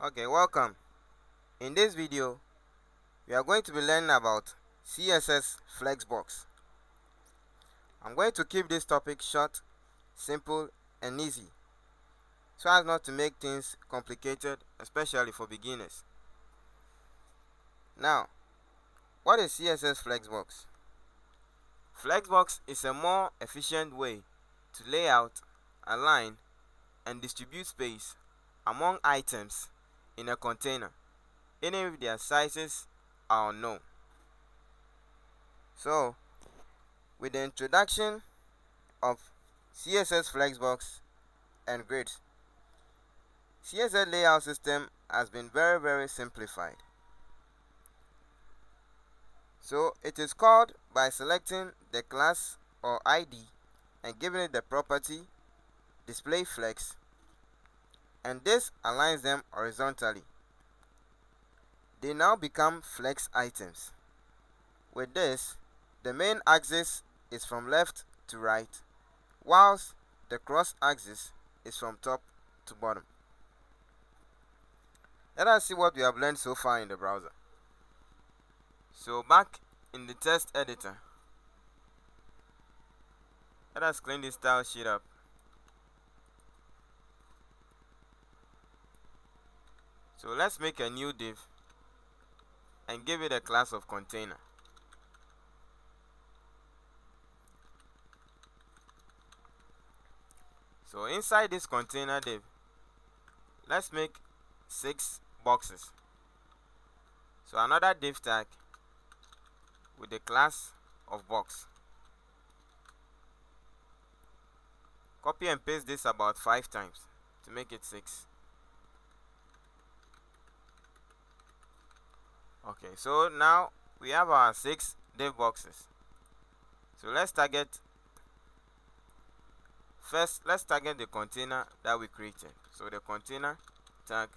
Okay, welcome. In this video, we are going to be learning about CSS Flexbox. I'm going to keep this topic short, simple, and easy, so as not to make things complicated, especially for beginners. Now, what is CSS Flexbox? Flexbox is a more efficient way to lay out, align, and distribute space among items in a container, even if their sizes are unknown. So, with the introduction of CSS Flexbox and grids, CSS layout system has been very simplified. So it is called by selecting the class or ID and giving it the property display flex, and this aligns them horizontally. They now become flex items. With this, the main axis is from left to right, whilst the cross axis is from top to bottom. Let us see what we have learned so far in the browser. So back in the text editor, let us clean this style sheet up. So let's make a new div and give it a class of container. So inside this container div, let's make 6 boxes. So another div tag with the class of box. Copy and paste this about 5 times to make it 6. Okay, so now we have our 6 div boxes. So let's target the container that we created. So the container tag,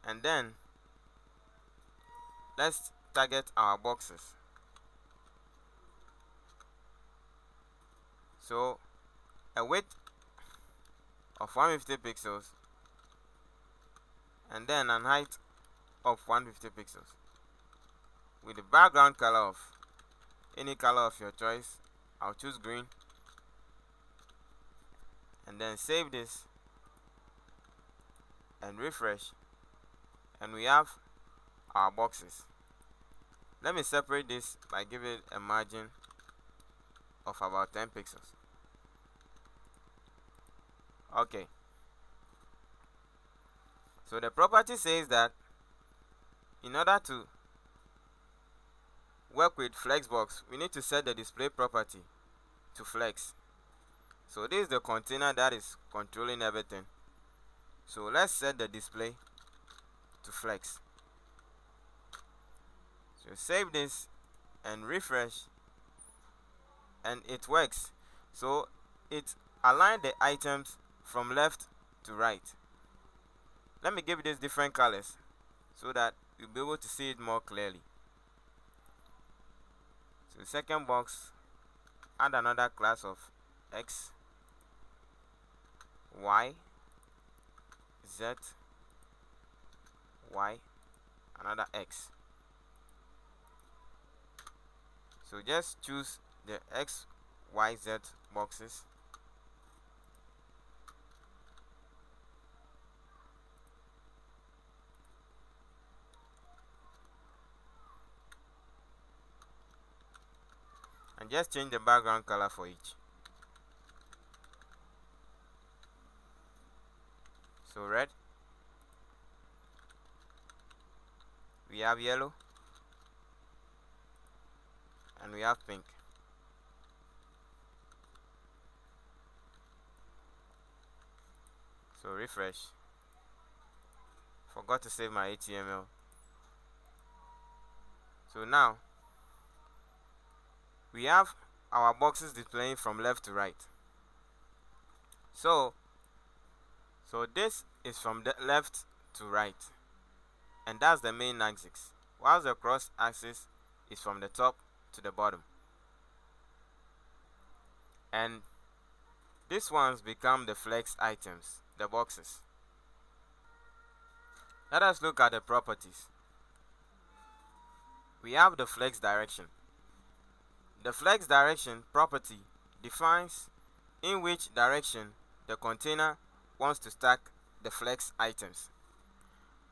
and then let's target our boxes. So a width of 150 pixels and then an height of 150 pixels with the background color of any color of your choice. I'll choose green, and then save this and refresh, and we have our boxes. Let me separate this by giving it a margin of about 10 pixels. Okay, so the property says that in order to work with Flexbox, we need to set the display property to flex. So this is the container that is controlling everything. So let's set the display to flex. So save this and refresh, and it works. So it aligned the items from left to right. Let me give this different colors so that you'll be able to see it more clearly. So second box, add another class of X, Y, Z, Y, another X. So just choose the X, Y, Z boxes. And just change the background color for each. So red, we have yellow, and we have pink. So refresh. Forgot to save my HTML. So now we have our boxes displaying from left to right. So this is from the left to right, and that's the main axis, whilst the cross axis is from the top to the bottom. And these ones become the flex items, the boxes. Let us look at the properties. We have the flex direction. The flex direction property defines in which direction the container wants to stack the flex items.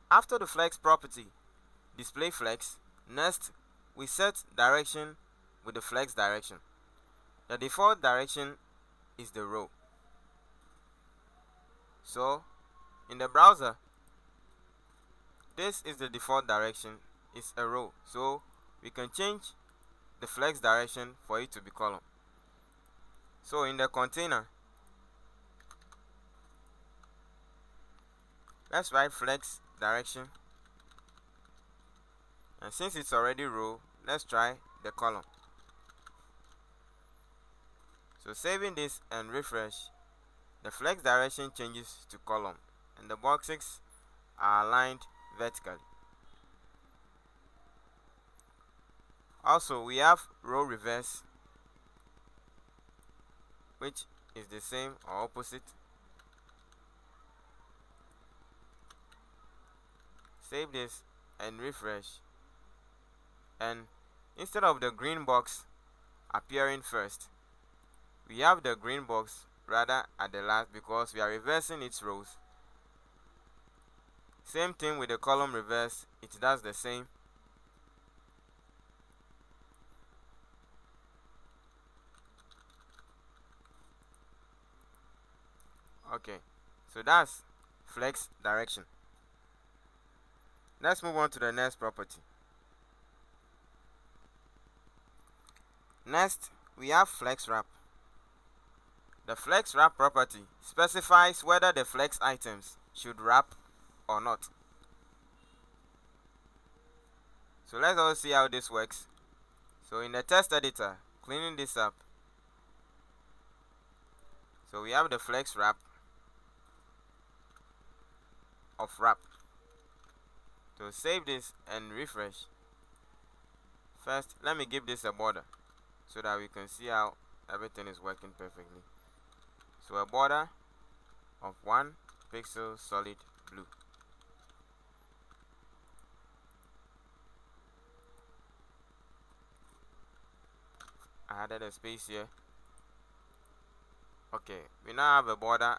After the flex property, display flex, next we set direction with the flex direction. The default direction is the row. So in the browser, this is the default direction, it's a row. So we can change the flex direction for it to be column. So in the container, let's write flex direction, and since it's already row, let's try the column. So saving this and refresh, the flex direction changes to column and the boxes are aligned vertically. Also we have row reverse, which is the same or opposite. Save this and refresh, and instead of the green box appearing first, we have the green box rather at the last because we are reversing its rows. Same thing with the column reverse, it does the same. Okay, so that's flex direction. Let's move on to the next property. Next, we have flex wrap. The flex wrap property specifies whether the flex items should wrap or not. So let's all see how this works. So in the text editor, cleaning this up, so we have the flex wrap of wrap. So save this and refresh. First, let me give this a border so that we can see how everything is working perfectly. So a border of 1 pixel solid blue. I added a space here. Okay, we now have a border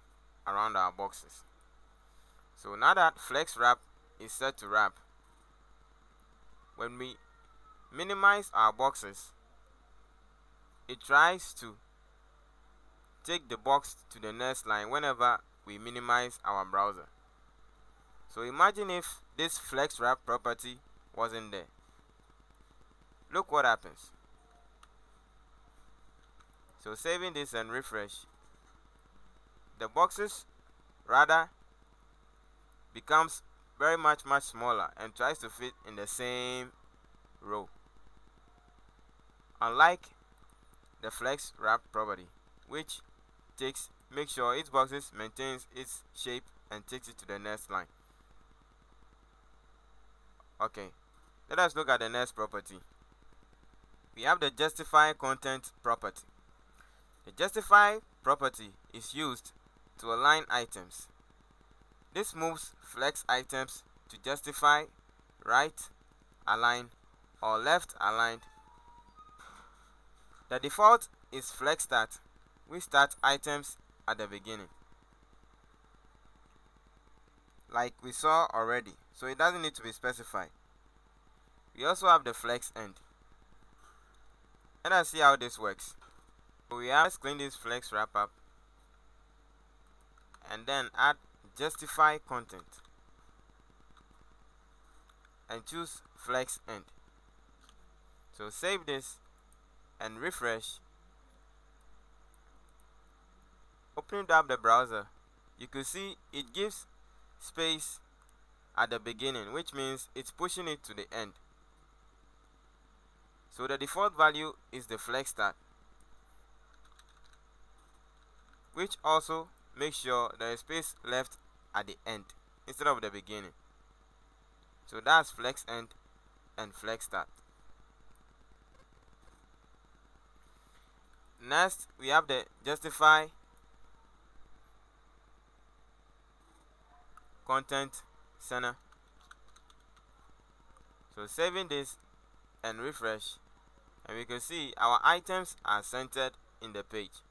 around our boxes. So now that flex wrap is set to wrap, when we minimize our boxes, it tries to take the box to the next line whenever we minimize our browser. So imagine if this flex wrap property wasn't there. Look what happens. So saving this and refresh, the boxes rather becomes very much smaller and tries to fit in the same row, unlike the flex wrap property, which makes sure each boxes maintains its shape and takes it to the next line. Okay, let us look at the next property. We have the Justifier Content property. The Justify property is used to align items. This moves flex items to justify, right aligned or left aligned. The default is flex start, which starts items at the beginning, like we saw already, so it doesn't need to be specified. We also have the flex end. Let us see how this works. So let's clean this flex wrap up and then add Justify Content and choose flex end. So save this and refresh. Opening up the browser, you can see it gives space at the beginning, which means it's pushing it to the end. So the default value is the flex start, which also makes sure there is space left at the end instead of the beginning. So that's flex end and flex start. Next, we have the Justify Content Center. So saving this and refresh, and we can see our items are centered in the page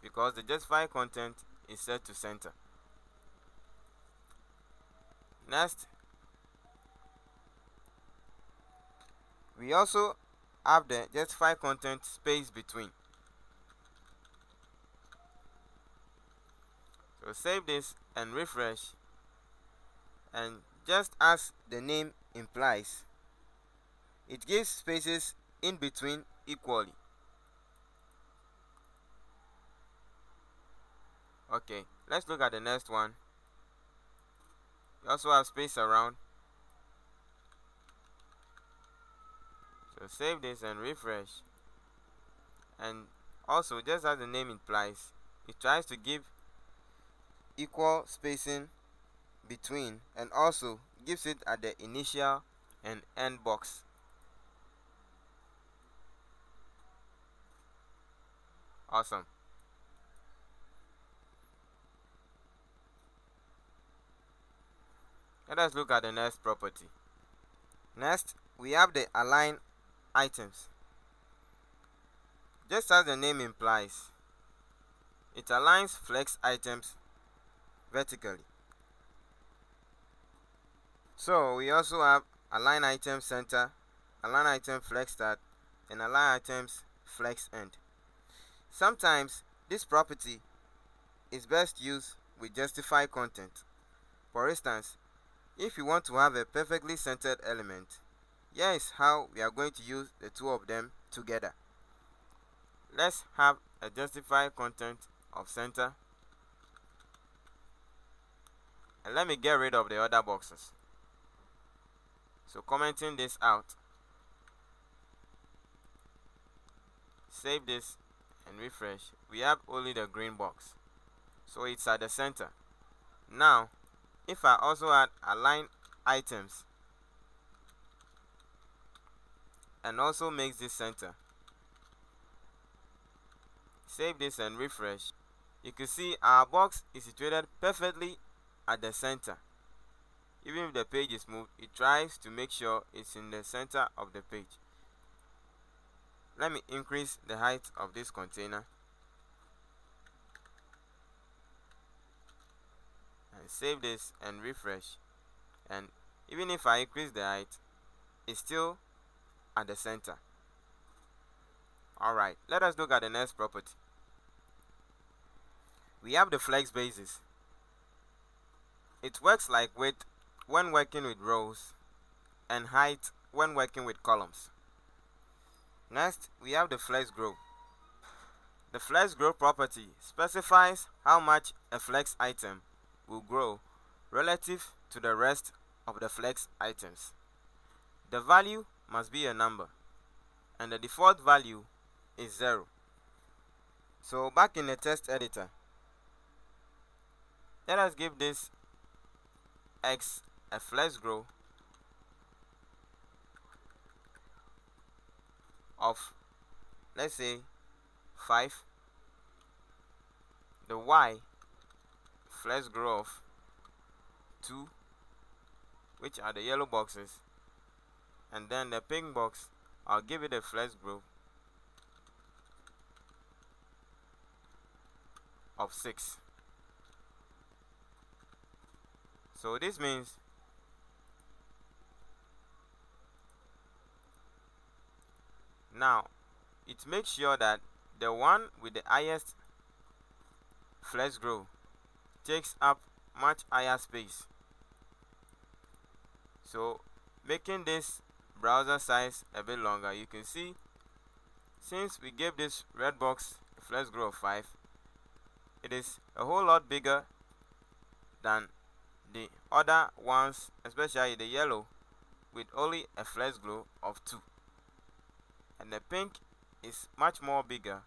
because the Justifier content is set to center. Next, we also have the Justifier content space between. So save this and refresh, and just as the name implies, it gives spaces in between equally. Okay, let's look at the next one. We also have space around. So save this and refresh, and also, just as the name implies, it tries to give equal spacing between, and also gives it at the initial and end box. Awesome. Let us look at the next property. Next, we have the align items. Just as the name implies, it aligns flex items vertically. So we also have align item center, align item flex start, and align items flex end. Sometimes this property is best used with Justifier content. For instance, if you want to have a perfectly centered element, here is how we are going to use the two of them together. Let's have a Justifier content of center, and let me get rid of the other boxes. So commenting this out, save this and refresh, we have only the green box, so it's at the center. Now if I also add align items and also makes this center, save this and refresh, you can see our box is situated perfectly at the center. Even if the page is moved, it tries to make sure it's in the center of the page. Let me increase the height of this container and save this and refresh, and even if I increase the height, it's still at the center. Alright, let us look at the next property. We have the flex basis. It works like width when working with rows and height when working with columns. Next, we have the flex grow. The flex grow property specifies how much a flex item will grow relative to the rest of the flex items. The value must be a number, and the default value is 0. So back in the text editor, let us give this X a flex grow of, let's say, 5, the Y flex grow of 2, which are the yellow boxes, and then the pink box, I'll give it a flex grow of 6. So this means now it makes sure that the one with the highest flex grow takes up much higher space, so making this browser size a bit longer. You can see, since we gave this red box a flex grow of 5, it is a whole lot bigger than the other ones, especially the yellow with only a flex grow of 2, and the pink is much more bigger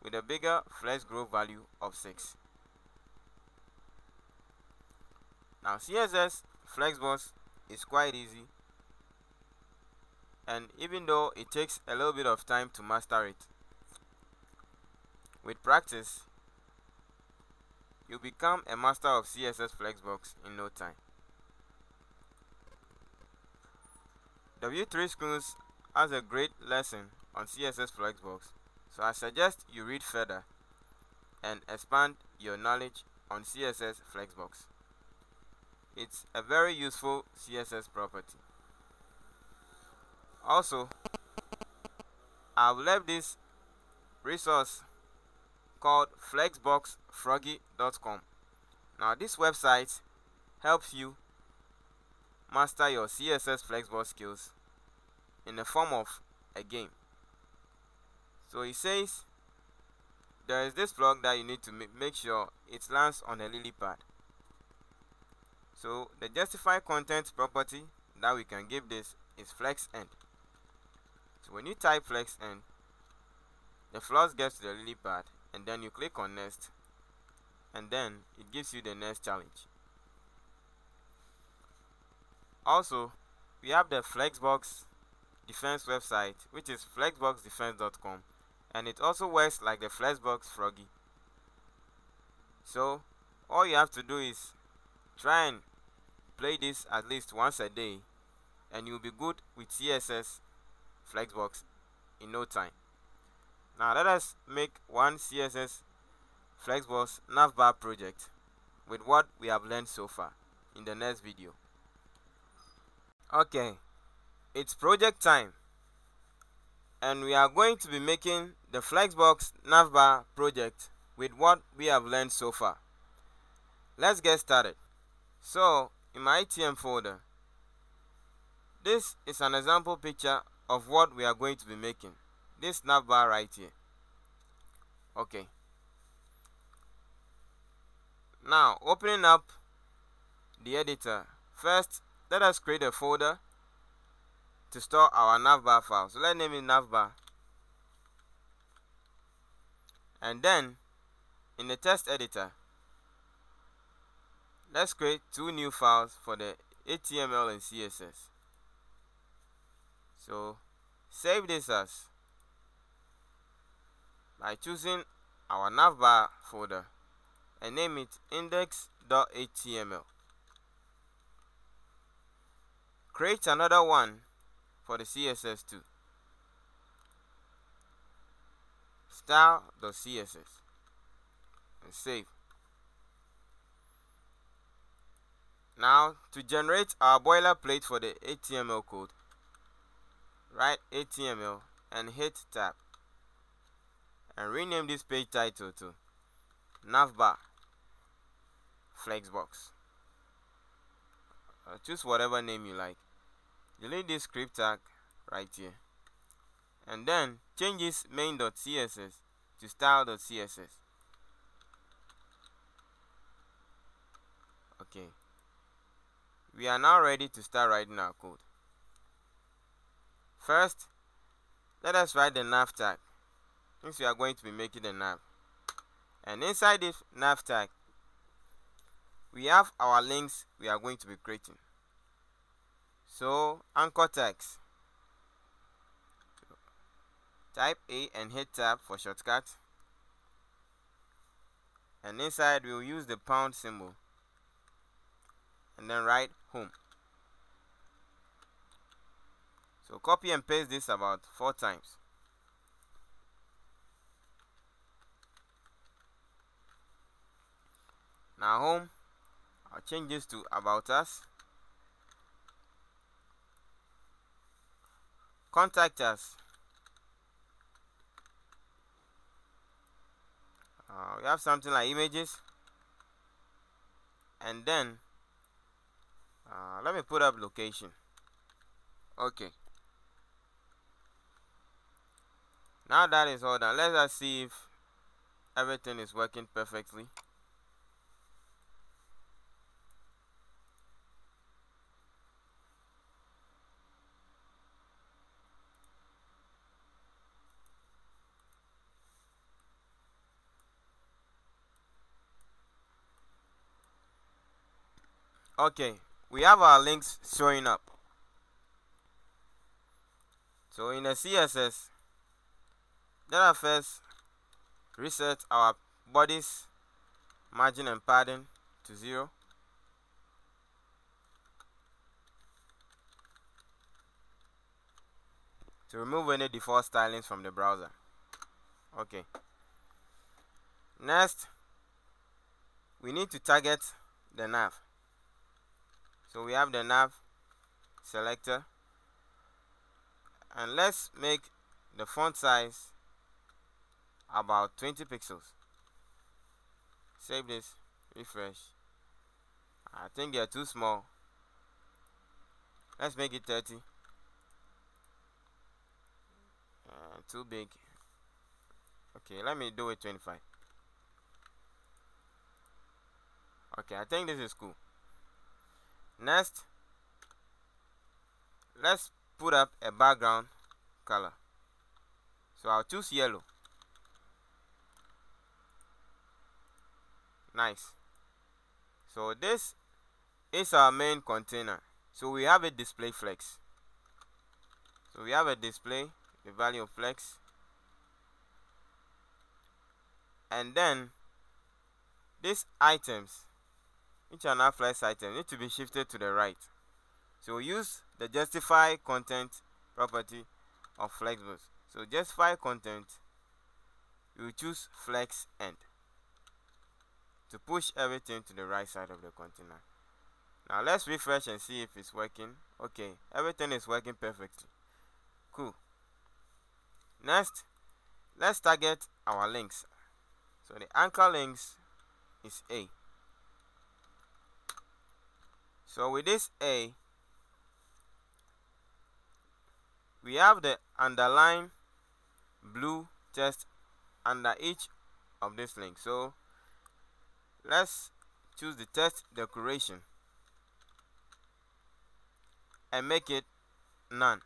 with a bigger flex grow value of 6. Now CSS Flexbox is quite easy, and even though it takes a little bit of time to master it, with practice you become a master of CSS Flexbox in no time. The View 3 Schools has a great lesson on CSS Flexbox, so I suggest you read further and expand your knowledge on CSS Flexbox. It's a very useful CSS property. Also, I've left this resource called flexboxfroggy.com. Now this website helps you master your CSS Flexbox skills in the form of a game. So it says there is this block that you need to make sure it lands on a lily pad. So the Justifier Content property that we can give this is FlexEnd. So when you type FlexEnd, the flaws gets to the lily pad, and then you click on next, and then it gives you the next challenge. Also, we have the Flexbox defense website, which is flexboxdefense.com, and it also works like the Flexbox Froggy. So all you have to do is try and play this at least once a day, and you'll be good with CSS Flexbox in no time. Now let us make one CSS Flexbox navbar project with what we have learned so far in the next video. Okay, it's project time, and we are going to be making the Flexbox navbar project with what we have learned so far. Let's get started. So in my ATM folder, this is an example picture of what we are going to be making. This navbar right here. Okay. Now opening up the editor, first let us create a folder to store our navbar file. So let's name it navbar, and then in the text editor, let's create two new files for the HTML and CSS. So save this as by choosing our navbar folder and name it index.html. Create another one for the CSS too, style.css, and save. Now to generate our boilerplate for the HTML code, write HTML and hit tab, and rename this page title to navbar Flexbox. Choose whatever name you like. Delete this script tag right here, and then change this main.css to style.css. Okay, we are now ready to start writing our code. First, let us write the nav tag, since we are going to be making the nav. And inside this nav tag, we have our links we are going to be creating. So anchor text, type A and hit tab for shortcut, and inside we will use the pound symbol, and then write home. So copy and paste this about 4 times. Now home, I'll change this to about us. Contact us. We have something like images, and then let me put up location. Okay, now that is all done. Let us see if everything is working perfectly. Okay, we have our links showing up. So in the CSS, let us first reset our bodies margin and padding to 0. to remove any default stylings from the browser. Okay. Next, we need to target the nav. So we have the nav selector, and let's make the font size about 20 pixels. Save this, refresh. I think they are too small. Let's make it 30. Too big. Okay, let me do it 25. Okay, I think this is cool. Next, let's put up a background color. So I'll choose yellow. Nice. So this is our main container. So we have a display flex. So we have a display, the value of flex, and then these items, which are now flex items, need to be shifted to the right. So we use the Justifier Content property of Flexbox. So Justifier Content, you choose flex end to push everything to the right side of the container. Now let's refresh and see if it's working. Okay, everything is working perfectly. Cool. Next, let's target our links. So the anchor links is A. So with this A, we have the underline blue text under each of this link. So let's choose the text decoration and make it none.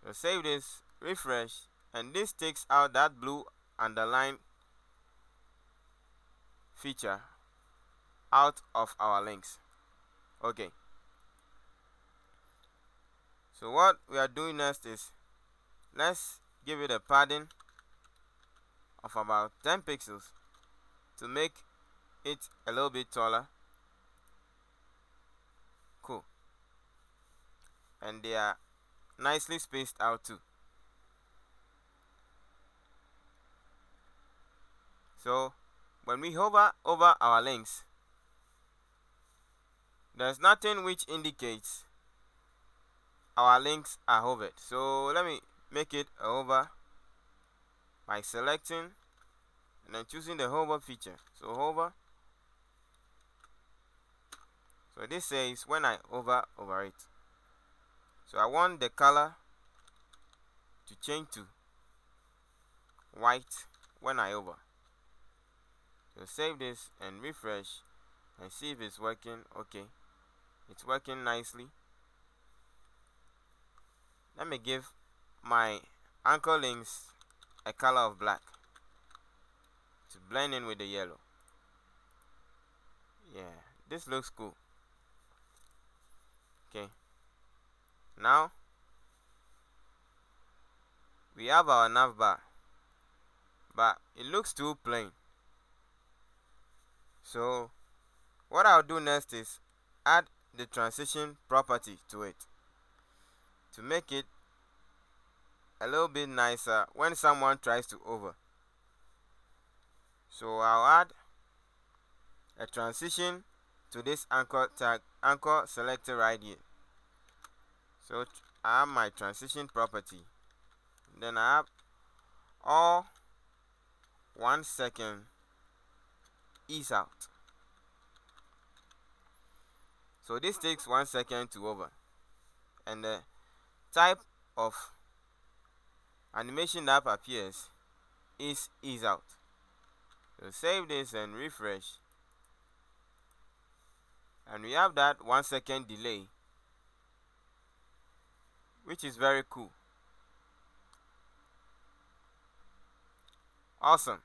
So save this, refresh, and this takes out that blue underline feature out of our links. Okay. So what we are doing next is, let's give it a padding of about 10 pixels to make it a little bit taller. Cool. And they are nicely spaced out too. So when we hover over our links, there's nothing which indicates our links are hovered. So let me make it a hover by selecting and then choosing the hover feature. So hover. So this says when I hover over it. So I want the color to change to white when I hover. So save this and refresh and see if it's working. Okay, it's working nicely. Let me give my anchor links a color of black to blend in with the yellow. Yeah, this looks cool. Okay, now we have our nav bar, but it looks too plain. So what I'll do next is add the transition property to it to make it a little bit nicer when someone tries to hover. So I'll add a transition to this anchor tag, anchor selector right here. So I have my transition property, then I have all 1 second ease out. So this takes 1 second to hover, and the type of animation that appears is ease out. So save this and refresh, and we have that 1 second delay, which is very cool. Awesome.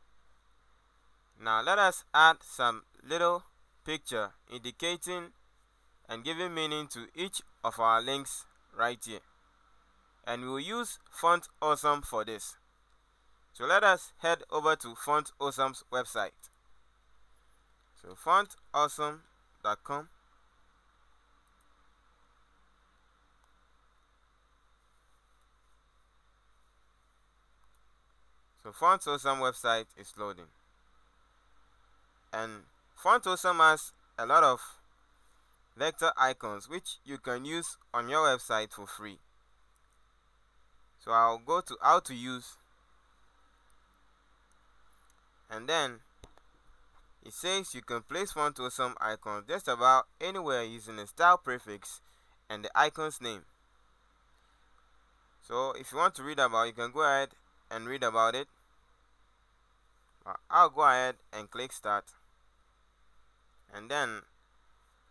Now let us add some little picture indicating and giving meaning to each of our links right here, and we will use FontAwesome for this. So let us head over to FontAwesome's website. So FontAwesome.com. So FontAwesome website is loading, and FontAwesome has a lot of vector icons which you can use on your website for free. So I'll go to how to use, and then it says you can place FontAwesome icons just about anywhere using a style prefix and the icon's name. So if you want to read about it, you can go ahead and read about it. I'll go ahead and click start, and then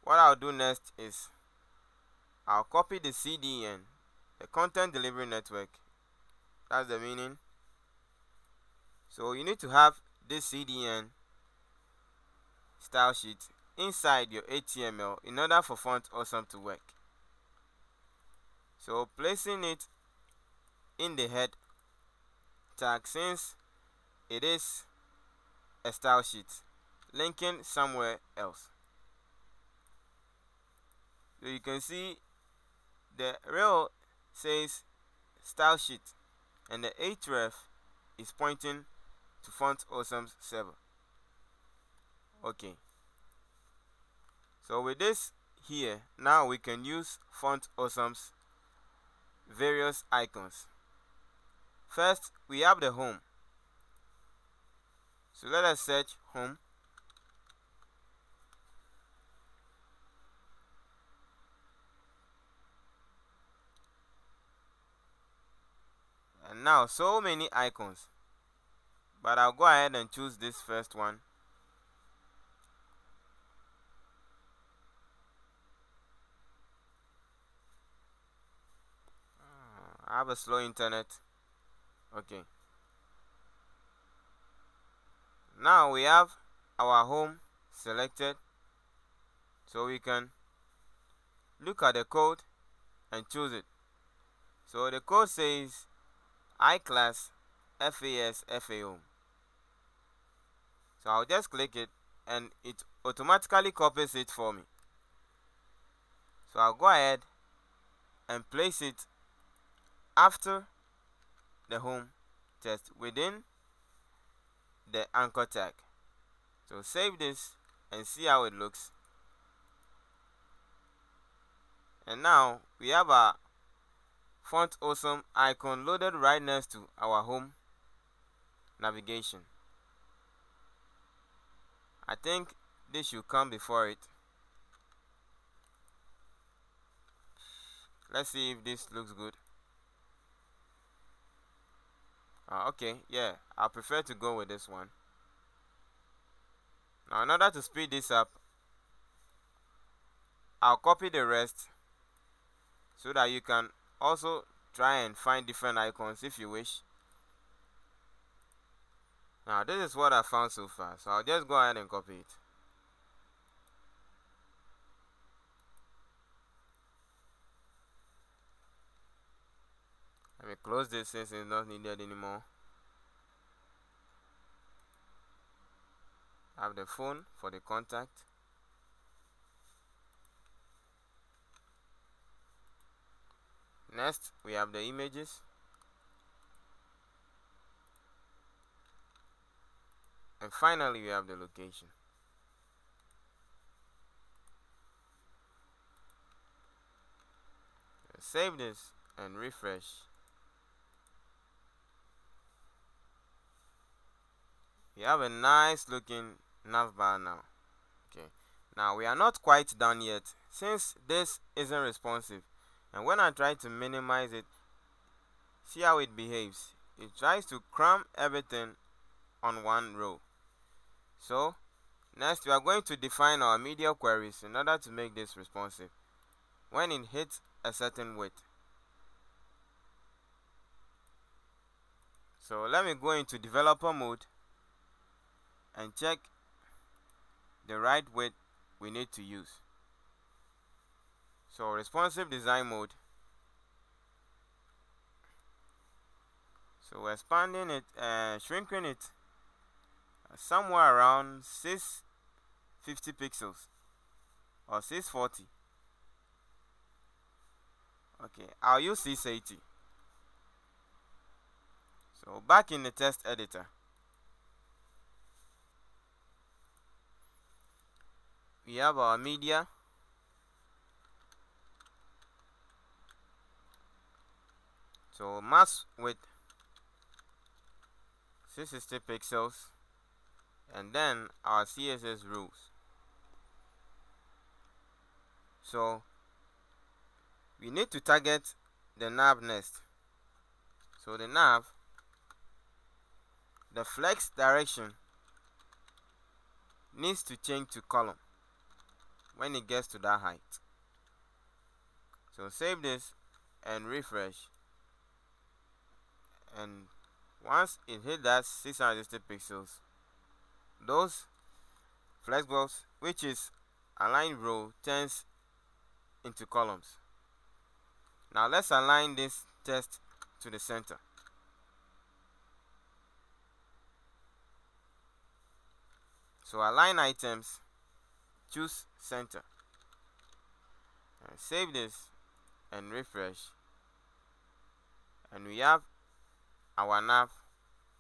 what I'll do next is I'll copy the CDN, the content delivery network. That's the meaning. So you need to have this CDN style sheet inside your HTML in order for FontAwesome to work. So placing it in the head tag, since it is a style sheet, linking somewhere else. So you can see the rel says style sheet and the href is pointing to FontAwesome's server. Okay, so with this here, now we can use FontAwesome's various icons. First, we have the home. So let us search home. And now so many icons, but I'll go ahead and choose this first one. I have a slow internet. Okay, now we have our home selected, so we can look at the code and choose it. So the code says iClass FAS FAO. So I'll just click it and it automatically copies it for me. So I'll go ahead and place it after the home text within the anchor tag. So save this and see how it looks. And now we have our FontAwesome icon loaded right next to our home navigation. I think this should come before it. Let's see if this looks good. Okay, yeah, I prefer to go with this one. Now in order to speed this up, I'll copy the rest so that you can also try and find different icons if you wish. Now this is what I found so far, so I'll just go ahead and copy it. Let me close this since it's not needed anymore. I have the phone for the contact. Next, we have the images. And finally, we have the location. Save this and refresh. We have a nice looking navbar now. Okay, now we are not quite done yet since this isn't responsive, and when I try to minimize it, see how it behaves. It tries to cram everything on one row. So next we are going to define our media queries in order to make this responsive when it hits a certain width. So let me go into developer mode and check the right width we need to use. So responsive design mode. So we're expanding it and shrinking it somewhere around 650 pixels or 640. Okay, I'll use 680. So back in the text editor, we have our media. So mask width 660 pixels, and then our CSS rules. So we need to target the nav next. So the nav, the flex direction needs to change to column when it gets to that height. So save this and refresh, and once it hit that 660 pixels, those flexbox, which is align row, turns into columns. Now let's align this text to the center. So align items, choose center, and save this and refresh, and we have our nav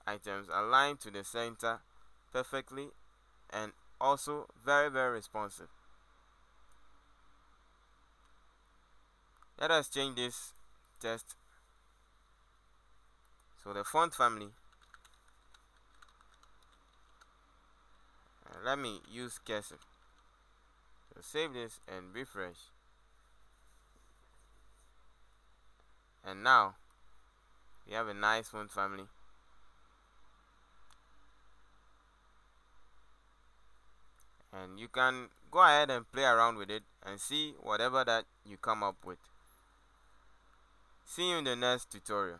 items aligned to the center perfectly, and also very responsive. Let us change this text. So the font family, let me use cursive. So save this and refresh, and now we have a nice font family. And you can go ahead and play around with it and see whatever that you come up with. See you in the next tutorial.